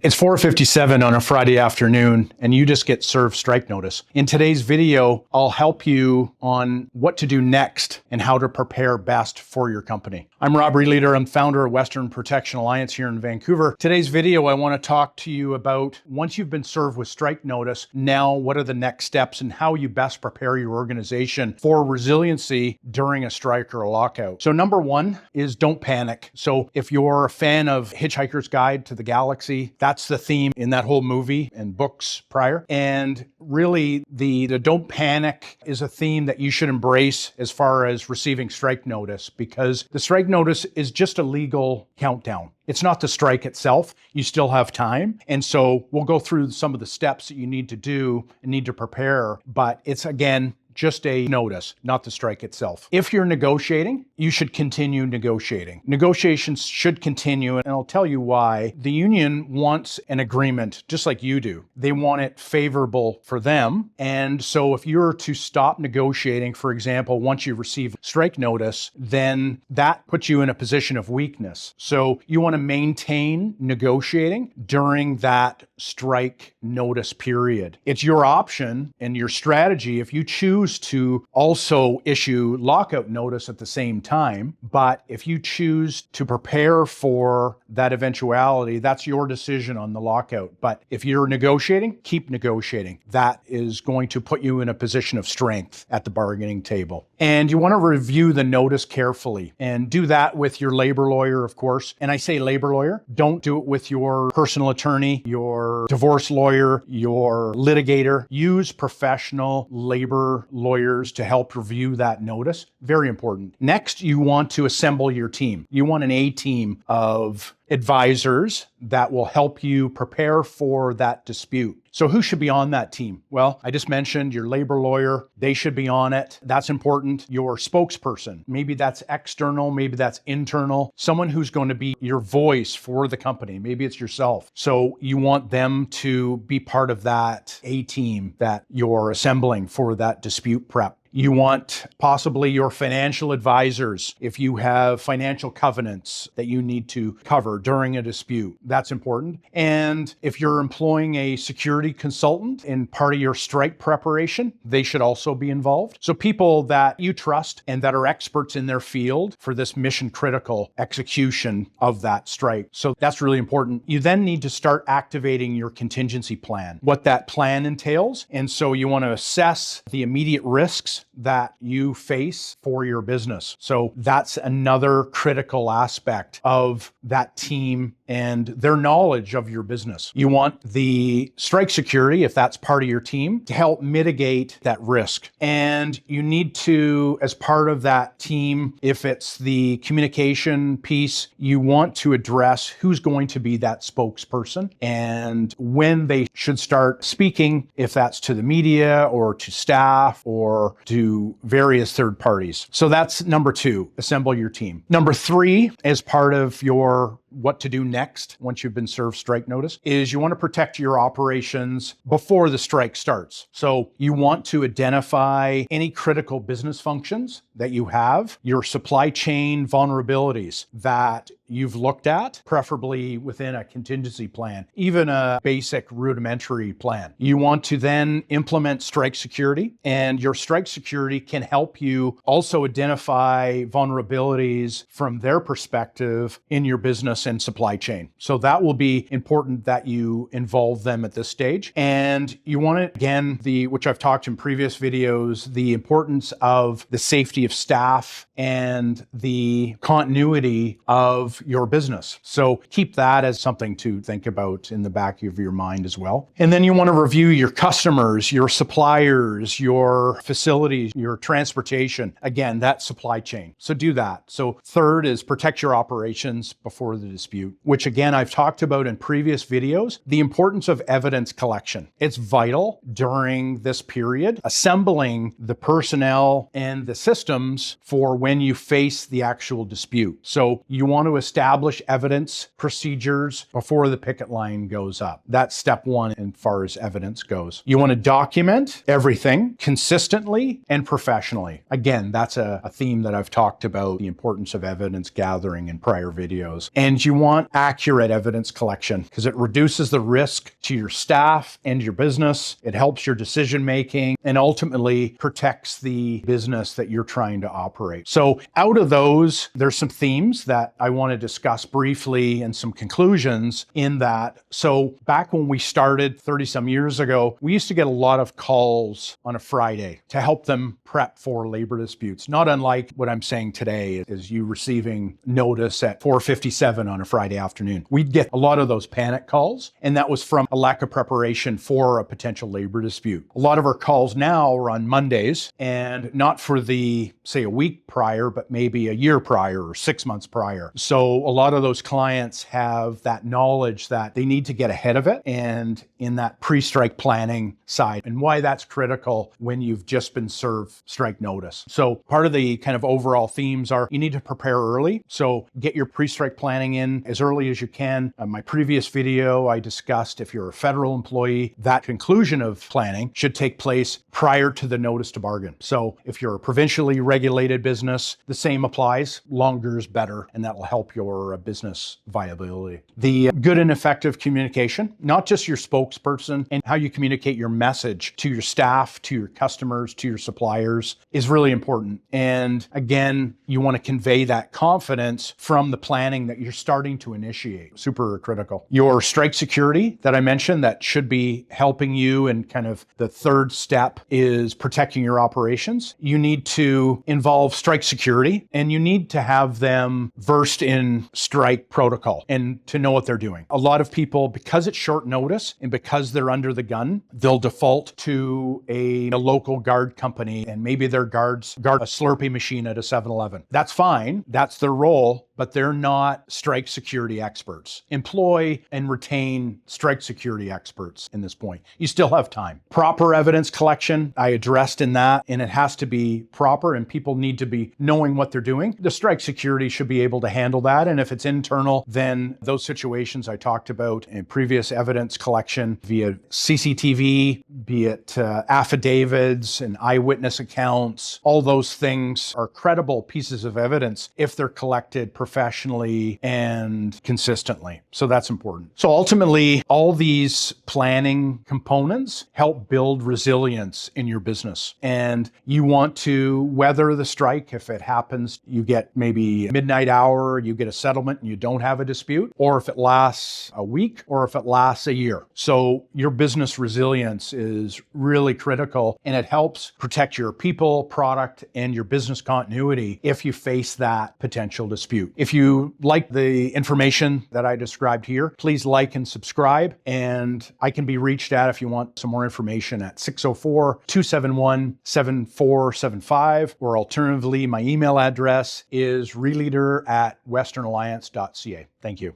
It's 4:57 on a Friday afternoon, and you just get served strike notice. In today's video, I'll help you on what to do next and how to prepare best for your company. I'm Rob Releader. I'm founder of Western Protection Alliance here in Vancouver. Today's video, I want to talk to you about once you've been served with strike notice, now what are the next steps and how you best prepare your organization for resiliency during a strike or a lockout. So number one is don't panic. So if you're a fan of Hitchhiker's Guide to the Galaxy, that's the theme in that whole movie and books prior. And really, the don't panic is a theme that you should embrace as far as receiving strike notice, because the strike notice is just a legal countdown. It's not the strike itself. You still have time. And so we'll go through some of the steps that you need to do and need to prepare. But it's, again, just a notice, not the strike itself. If you're negotiating, you should continue negotiating. Negotiations should continue, and I'll tell you why. The union wants an agreement, just like you do. They want it favorable for them. And so if you're to stop negotiating, for example, once you receive strike notice, then that puts you in a position of weakness. So you want to maintain negotiating during that strike notice period. It's your option and your strategy if you choose to also issue lockout notice at the same time. But if you choose to prepare for that eventuality, that's your decision on the lockout. But if you're negotiating, keep negotiating. That is going to put you in a position of strength at the bargaining table. And you want to review the notice carefully and do that with your labor lawyer, of course. And I say labor lawyer, don't do it with your personal attorney, your divorce lawyer, your litigator. Use professional labor lawyers to help review that notice. Very important. Next, you want to assemble your team. You want an A team of advisors that will help you prepare for that dispute. So who should be on that team? Well, I just mentioned your labor lawyer. They should be on it. That's important. Your spokesperson. Maybe that's external. Maybe that's internal. Someone who's going to be your voice for the company. Maybe it's yourself. So you want them to be part of that A team that you're assembling for that dispute prep. You want possibly your financial advisors if you have financial covenants that you need to cover during a dispute. That's important. And if you're employing a security consultant in part of your strike preparation, they should also be involved. So people that you trust and that are experts in their field for this mission critical execution of that strike. So that's really important. You then need to start activating your contingency plan, what that plan entails. And so you want to assess the immediate risks that you face for your business. So that's another critical aspect of that team and their knowledge of your business. You want the strike security, if that's part of your team, to help mitigate that risk. And you need to, as part of that team, if it's the communication piece, you want to address who's going to be that spokesperson and when they should start speaking, if that's to the media or to staff or to various third parties. So that's number two, assemble your team. Number three, as part of your what to do next once you've been served strike notice, is you want to protect your operations before the strike starts. So you want to identify any critical business functions that you have, your supply chain vulnerabilities that you've looked at, preferably within a contingency plan, even a basic rudimentary plan. You want to then implement strike security, and your strike security can help you also identify vulnerabilities from their perspective in your business and supply chain. So that will be important that you involve them at this stage. And you want to, again, which I've talked in previous videos, the importance of the safety of staff and the continuity of your business. So keep that as something to think about in the back of your mind as well. And then you want to review your customers, your suppliers, your facilities, your transportation. Again, that supply chain. So do that. So third is protect your operations before the dispute, which again, I've talked about in previous videos, the importance of evidence collection. It's vital during this period, assembling the personnel and the systems for when you face the actual dispute. So you want to establish evidence procedures before the picket line goes up. That's step one as far as evidence goes. You want to document everything consistently and professionally. Again, that's a theme that I've talked about, the importance of evidence gathering in prior videos. And means you want accurate evidence collection because it reduces the risk to your staff and your business. It helps your decision making and ultimately protects the business that you're trying to operate. So out of those, there's some themes that I want to discuss briefly and some conclusions in that. So back when we started 30 some years ago, we used to get a lot of calls on a Friday to help them prep for labor disputes. Not unlike what I'm saying today is you receiving notice at 4:57 on a Friday afternoon. We'd get a lot of those panic calls, and that was from a lack of preparation for a potential labor dispute. A lot of our calls now are on Mondays, and not for the, say, a week prior, but maybe a year prior or 6 months prior. So a lot of those clients have that knowledge that they need to get ahead of it and in that pre-strike planning side, and why that's critical when you've just been served strike notice. So part of the kind of overall themes are you need to prepare early. So get your pre-strike planning in as early as you can. In my previous video, I discussed if you're a federal employee, that conclusion of planning should take place prior to the notice to bargain. So if you're a provincially regulated business, the same applies. Longer is better, and that will help your business viability. The good and effective communication, not just your spokesperson, and how you communicate your message to your staff, to your customers, to your suppliers is really important. And again, you want to convey that confidence from the planning that you're starting to initiate. Super critical. Your strike security that I mentioned that should be helping you, and kind of the third step is protecting your operations. You need to involve strike security, and you need to have them versed in strike protocol and to know what they're doing. A lot of people, because it's short notice and because they're under the gun, they'll default to a local guard company, and maybe their guards guard a Slurpee machine at a 7-Eleven. That's fine. That's their role, but they're not strike security experts. Employ and retain strike security experts in this point. You still have time. Proper evidence collection, I addressed in that, and it has to be proper, and people need to be knowing what they're doing. The strike security should be able to handle that, and if it's internal, then those situations I talked about in previous evidence collection via CCTV, be it affidavits and eyewitness accounts, all those things are credible pieces of evidence if they're collected professionally and consistently. So that's important. So ultimately, all these planning components help build resilience in your business. And you want to weather the strike. If it happens, you get maybe midnight hour, you get a settlement and you don't have a dispute, or if it lasts a week, or if it lasts a year. So your business resilience is really critical, and it helps protect your people, product, and your business continuity if you face that potential dispute. If you like the information that I described here, please like and subscribe. And I can be reached at, if you want some more information, at 604-271-7475, or alternatively, my email address is releader@westernalliance.ca. Thank you.